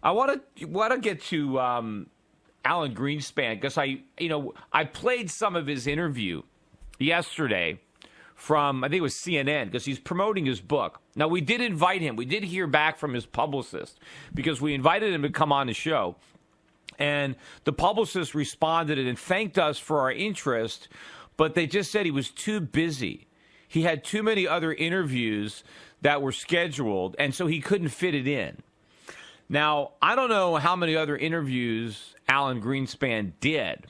I want to get to Alan Greenspan because I played some of his interview yesterday from, I think it was CNN, because he's promoting his book. Now, we did invite him. We did hear back from his publicist because we invited him to come on the show. And the publicist responded and thanked us for our interest, but they just said he was too busy. He had too many other interviews that were scheduled, and so he couldn't fit it in. Now, I don't know how many other interviews Alan Greenspan did,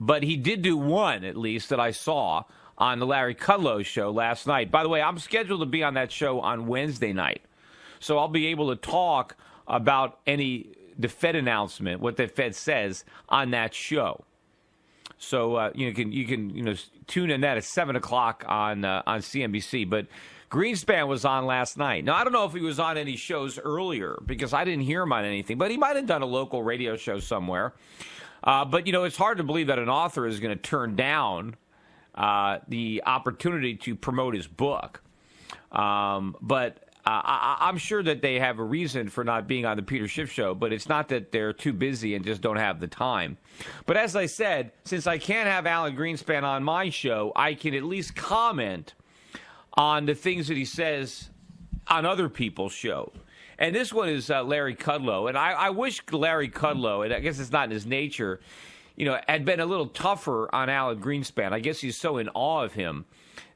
but he did do one, at least, that I saw on the Larry Kudlow show last night. By the way, I'm scheduled to be on that show on Wednesday night, so I'll be able to talk about the Fed announcement, what the Fed says on that show. So you can tune in that at 7 o'clock on CNBC. But Greenspan was on last night. Now, I don't know if he was on any shows earlier because I didn't hear him on anything, but he might have done a local radio show somewhere. But, it's hard to believe that an author is going to turn down the opportunity to promote his book. But I'm sure that they have a reason for not being on the Peter Schiff show, but it's not that they're too busy and just don't have the time. But as I said, since I can't have Alan Greenspan on my show, I can at least comment on the things that he says on other people's show. And this one is Larry Kudlow. And I wish Larry Kudlow, and I guess it's not in his nature, had been a little tougher on Alan Greenspan. I guess he's so in awe of him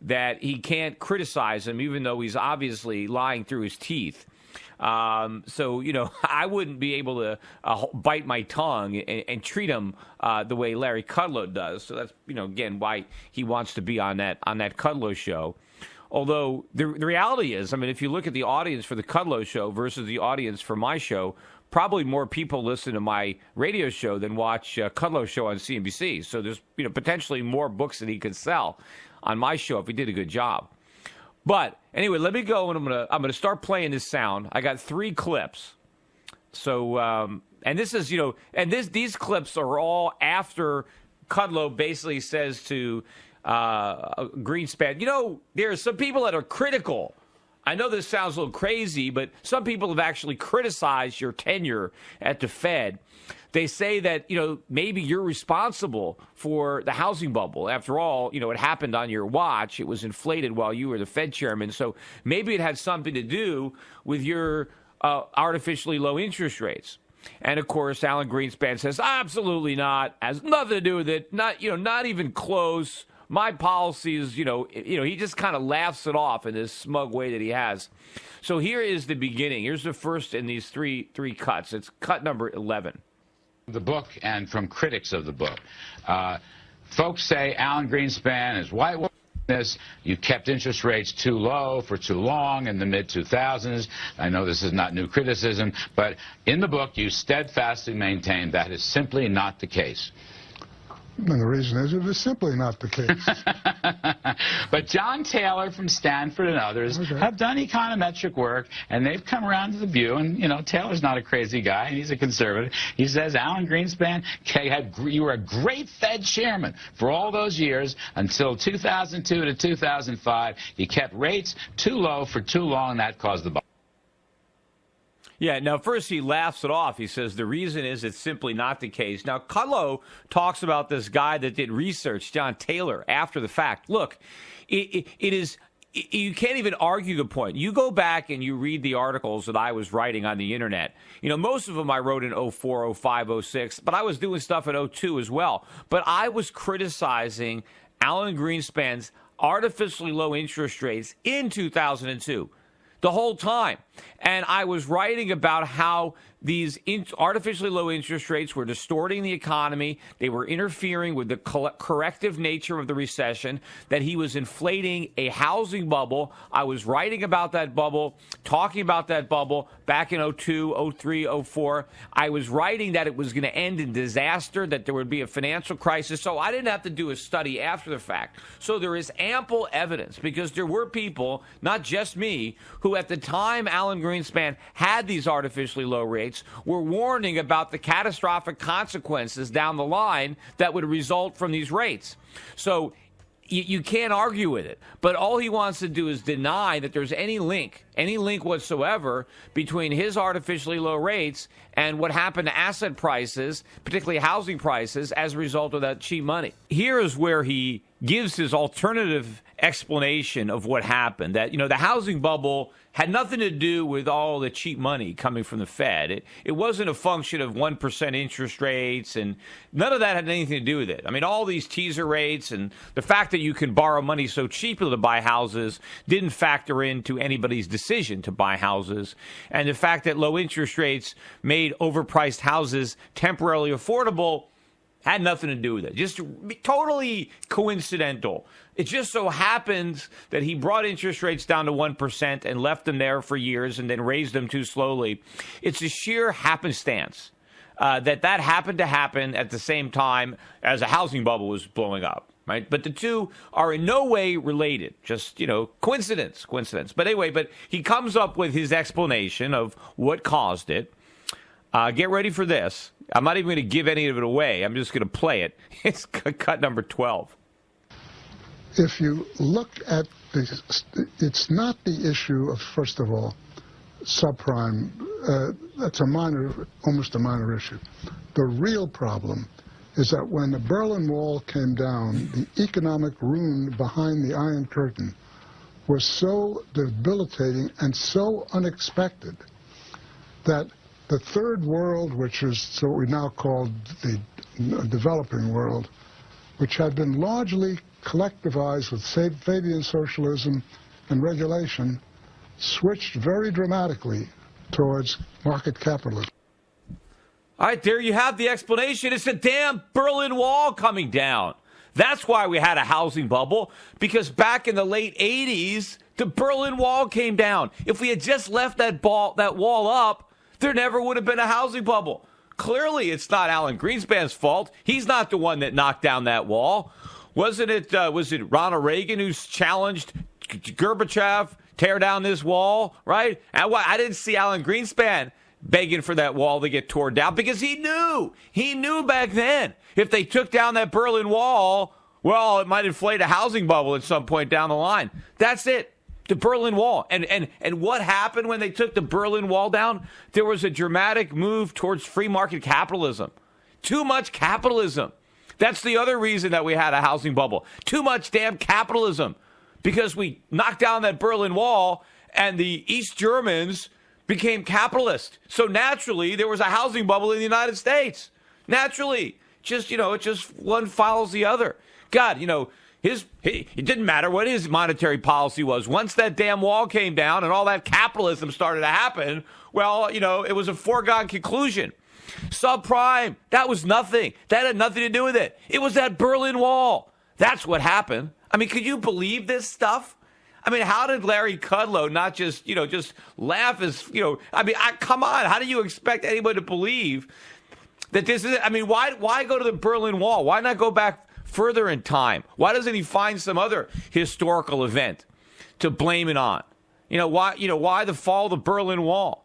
that he can't criticize him, even though he's obviously lying through his teeth. So, I wouldn't be able to bite my tongue and treat him the way Larry Kudlow does. So that's, again, why he wants to be on that Kudlow show. Although the reality is, if you look at the audience for the Kudlow show versus the audience for my show, probably more people listen to my radio show than watch Kudlow's show on CNBC. So there's potentially more books that he could sell on my show if he did a good job. But anyway, let me go, and I'm gonna start playing this sound. I got 3 clips. So and this is these clips are all after Kudlow basically says to Greenspan, there are some people that are critical. I know this sounds a little crazy, but some people have actually criticized your tenure at the Fed. They say that, maybe you're responsible for the housing bubble. After all, it happened on your watch. It was inflated while you were the Fed chairman. So maybe it had something to do with your artificially low interest rates. And, of course, Alan Greenspan says, absolutely not. Has nothing to do with it. Not even close. My policy is, he just kind of laughs it off in this smug way that he has. So here is the beginning. Here's the first in these three cuts. It's cut number 11. The book and from critics of the book. Folks say Alan Greenspan is whitewashing this. You kept interest rates too low for too long in the mid-2000s. I know this is not new criticism, but in the book you steadfastly maintain that is simply not the case. And the reason is it is simply not the case. But John Taylor from Stanford and others have done econometric work, and they've come around to the view, and, Taylor's not a crazy guy, and he's a conservative. He says, Alan Greenspan, you were a great Fed chairman for all those years until 2002 to 2005. You kept rates too low for too long, and that caused the bubble. Yeah, now first he laughs it off. He says the reason is it's simply not the case. Now, Kudlow talks about this guy that did research, John Taylor, after the fact. Look, it is, you can't even argue the point. You go back and you read the articles that I was writing on the internet. Most of them I wrote in 04, 05, 06, but I was doing stuff in 02 as well. But I was criticizing Alan Greenspan's artificially low interest rates in 2002. The whole time. And I was writing about how these artificially low interest rates were distorting the economy. They were interfering with the corrective nature of the recession, that he was inflating a housing bubble. I was writing about that bubble, talking about that bubble back in 02, 03, 04. I was writing that it was going to end in disaster, that there would be a financial crisis. So I didn't have to do a study after the fact. So there is ample evidence, because there were people, not just me, who at the time Alan Greenspan had these artificially low rates were warning about the catastrophic consequences down the line that would result from these rates. So you can't argue with it. But all he wants to do is deny that there's any link, any link whatsoever between his artificially low rates and what happened to asset prices, particularly housing prices, as a result of that cheap money. Here is where he gives his alternative explanation of what happened, that, the housing bubble had nothing to do with all the cheap money coming from the Fed. It wasn't a function of 1% interest rates, and none of that had anything to do with it. I mean, all these teaser rates and the fact that you can borrow money so cheaply to buy houses didn't factor into anybody's decision to buy houses. And the fact that low interest rates made overpriced houses temporarily affordable had nothing to do with it. Just totally coincidental. It just so happens that he brought interest rates down to 1% and left them there for years and then raised them too slowly. It's a sheer happenstance that happened to happen at the same time as a housing bubble was blowing up, right? But the two are in no way related. Just, coincidence. But anyway, he comes up with his explanation of what caused it. Get ready for this. I'm not even going to give any of it away. I'm just going to play it. It's cut number 12. If you look at this, it's not the issue of, first of all, subprime. That's almost a minor issue. The real problem is that when the Berlin Wall came down, the economic ruin behind the Iron Curtain was so debilitating and so unexpected that the third world, which is what we now call the developing world, which had been largely collectivized with Fabian socialism and regulation, switched very dramatically towards market capitalism. All right, there you have the explanation. It's the damn Berlin Wall coming down. That's why we had a housing bubble, because back in the late 80s, the Berlin Wall came down. If we had just left that wall up, there never would have been a housing bubble. Clearly, it's not Alan Greenspan's fault. He's not the one that knocked down that wall. Was it Ronald Reagan who challenged Gorbachev, tear down this wall, right? And I didn't see Alan Greenspan begging for that wall to get torn down because he knew back then if they took down that Berlin Wall, well, it might inflate a housing bubble at some point down the line. That's it. The Berlin Wall. And what happened when they took the Berlin Wall down? There was a dramatic move towards free market capitalism. Too much capitalism. That's the other reason that we had a housing bubble. Too much damn capitalism. Because we knocked down that Berlin Wall and the East Germans became capitalist. So naturally, there was a housing bubble in the United States. Naturally. Just, it just one follows the other. God, it didn't matter what his monetary policy was. Once that damn wall came down and all that capitalism started to happen, well, it was a foregone conclusion. Subprime, that was nothing. That had nothing to do with it. It was that Berlin Wall. That's what happened. I mean, could you believe this stuff? I mean, how did Larry Kudlow not just laugh as, come on. How do you expect anybody to believe that this is, why go to the Berlin Wall? Why not go back further in time? Why doesn't he find some other historical event to blame it on? Why the fall of the Berlin Wall?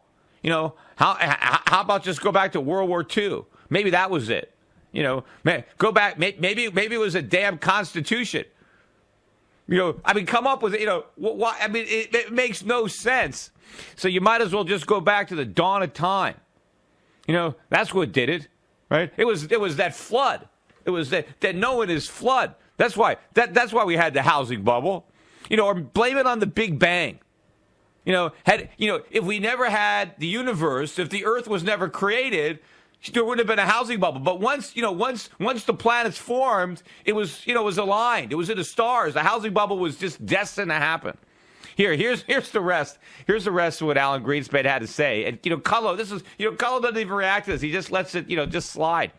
How about just go back to World War II? Maybe that was it. Go back. Maybe it was a damn Constitution. Come up with it. Why? It makes no sense. So you might as well just go back to the dawn of time. That's what did it, right? It was that flood. It was that Noah and his flood. That's why we had the housing bubble. Or blame it on the Big Bang. If we never had the universe, if the Earth was never created, there wouldn't have been a housing bubble. But once the planets formed, it was aligned. It was in the stars. The housing bubble was just destined to happen. Here's the rest. Here's the rest of what Alan Greenspan had to say. And Kudlow, Kudlow doesn't even react to this. He just lets it just slide.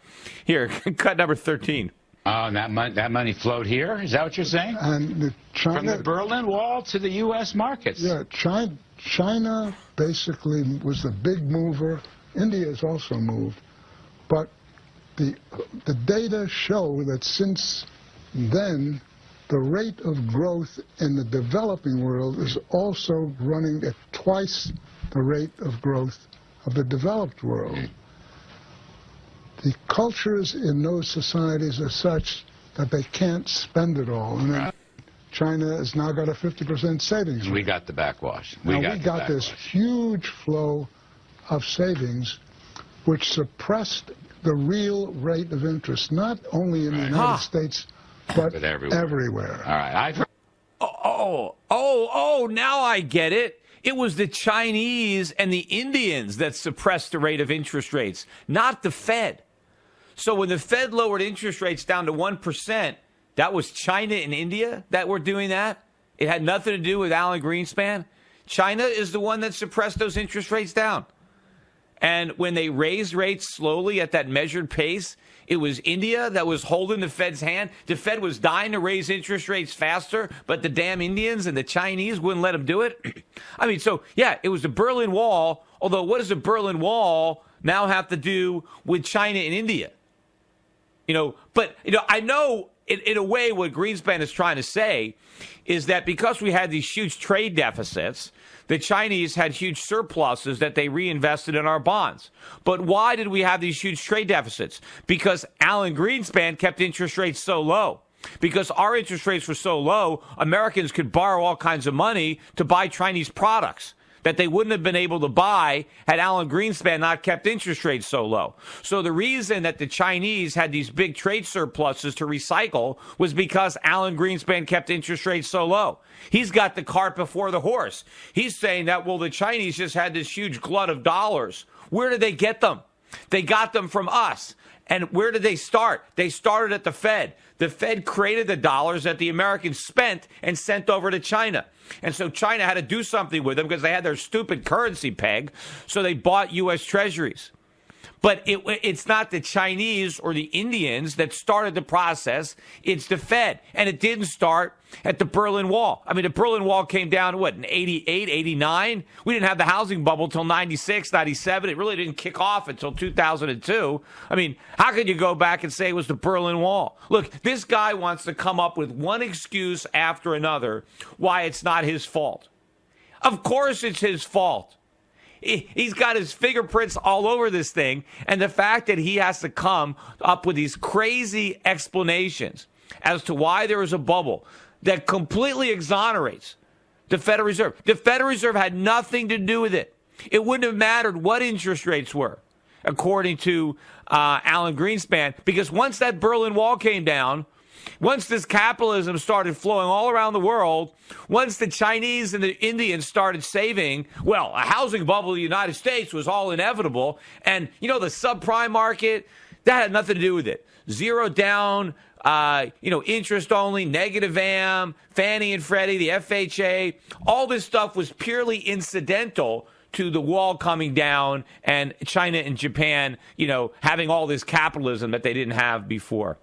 Here, cut number 13. Oh, and that money flowed here? Is that what you're saying? And From the Berlin Wall to the U.S. markets. Yeah, China basically was the big mover. India has also moved. But the data show that since then, the rate of growth in the developing world is also running at twice the rate of growth of the developed world. The cultures in those societies are such that they can't spend it all. And China has now got a 50% savings rate. We got the backwash. We got this huge flow of savings, which suppressed the real rate of interest, not only in the United States, but everywhere. All right. I've heard. Now I get it. It was the Chinese and the Indians that suppressed the rate of interest rates, not the Fed. So when the Fed lowered interest rates down to 1%, that was China and India that were doing that? It had nothing to do with Alan Greenspan? China is the one that suppressed those interest rates down. And when they raised rates slowly at that measured pace, it was India that was holding the Fed's hand. The Fed was dying to raise interest rates faster, but the damn Indians and the Chinese wouldn't let them do it. I mean, so, yeah, it was the Berlin Wall, although what does the Berlin Wall now have to do with China and India? But I know in a way what Greenspan is trying to say is that because we had these huge trade deficits, the Chinese had huge surpluses that they reinvested in our bonds. But why did we have these huge trade deficits? Because Alan Greenspan kept interest rates so low. Because our interest rates were so low, Americans could borrow all kinds of money to buy Chinese products that they wouldn't have been able to buy had Alan Greenspan not kept interest rates so low. So the reason that the Chinese had these big trade surpluses to recycle was because Alan Greenspan kept interest rates so low. He's got the cart before the horse. He's saying that, well, the Chinese just had this huge glut of dollars. Where did they get them? They got them from us. And where did they start? They started at the Fed. The Fed created the dollars that the Americans spent and sent over to China. And so China had to do something with them because they had their stupid currency peg. So they bought U.S. Treasuries. But it's not the Chinese or the Indians that started the process. It's the Fed. And it didn't start at the Berlin Wall. I mean, the Berlin Wall came down, in 88, 89? We didn't have the housing bubble until 96, 97. It really didn't kick off until 2002. I mean, how could you go back and say it was the Berlin Wall? Look, this guy wants to come up with one excuse after another why it's not his fault. Of course it's his fault. He's got his fingerprints all over this thing, and the fact that he has to come up with these crazy explanations as to why there is a bubble that completely exonerates the Federal Reserve. The Federal Reserve had nothing to do with it. It wouldn't have mattered what interest rates were, according to Alan Greenspan, because once that Berlin Wall came down, once this capitalism started flowing all around the world, once the Chinese and the Indians started saving, well, a housing bubble in the United States was all inevitable. And, the subprime market, that had nothing to do with it. Zero down, interest only, negative AM, Fannie and Freddie, the FHA, all this stuff was purely incidental to the wall coming down and China and Japan, having all this capitalism that they didn't have before.